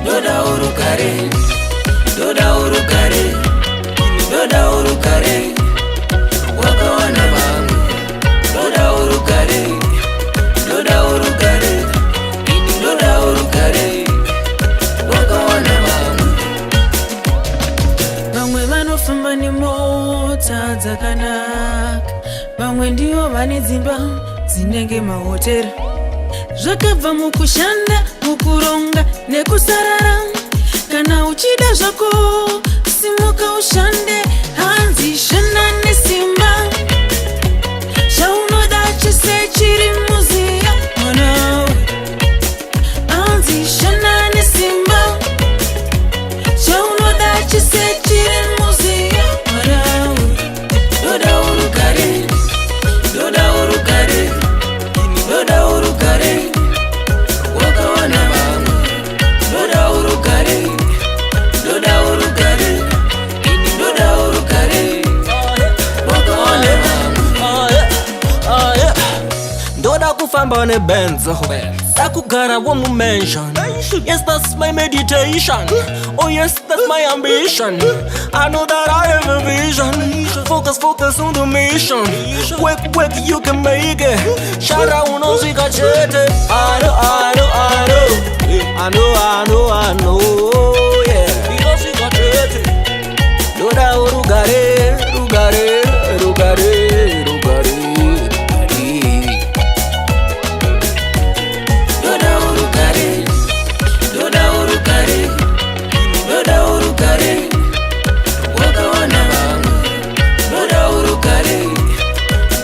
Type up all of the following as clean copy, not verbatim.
ndoda urugare, ndoda urugare, ndoda urugare, wakawana vangu, ndoda urugare, ndoda urugare, ndoda urugare, wakawana vangu. Vamwe vanofamba nemota dzakanaka, vamwe ndivo vane dzimba dzinenge mahotera. Zvakabva mukushanda, mukuronga nekusarara. Kana uchida zvako simuka ushande, hanzi shanda nesimba. Zvaunoda chese chiri muziya mwanawe, hanzi shanda nesimba. Zvaunoda chese chiri muziya mwanawe. Ndoda urugare, ndoda urugare, ndoda urugare, wakawana vangu, ndoda urugare, ndoda urugare, ndoda urugare, wakawana vangu. Ndoda kufamba nebenzo, sakugara womu mansion. Yes, that's my meditation. Oh yes, that's my ambition. I know that I have a vision. Focus on the mission. Work, you can make it. Shara unozika chete. I know. Yeah. Unozika chete. Ndoda urugare, rugare. Ndoda urugare, ndoda urugare, ndoda urugare, wakawana vangu, ndoda urugare,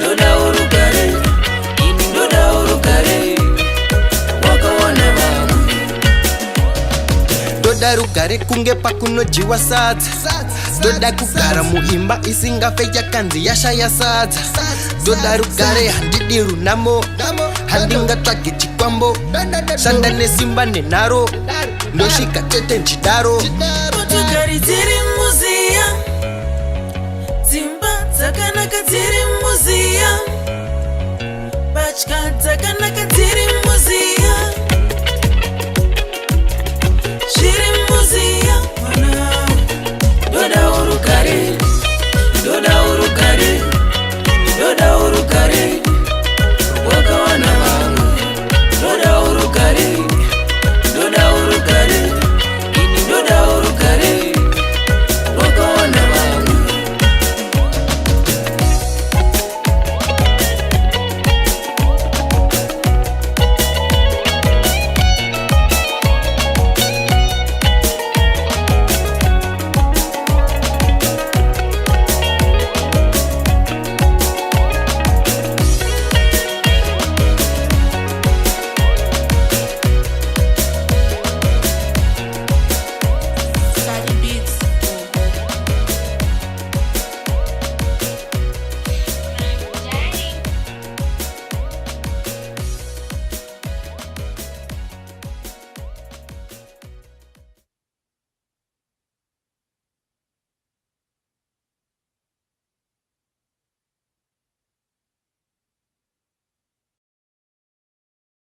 ndoda urugare, ndoda urugare, wakawana vangu. Ndoda rugare kunge pakunojiwa sadza, ndoda kugara muimba isingafe yakanzi yashaya sadza. Ndoda rugare handidi runamo, handingatsvage chikwambo. Shanda nesimba nenharo, ndosvika chete nchidaro. Motokari dziri muziya, dzimba dzakanaka dziri muziya, mbatya dzakanaka dziri muziya.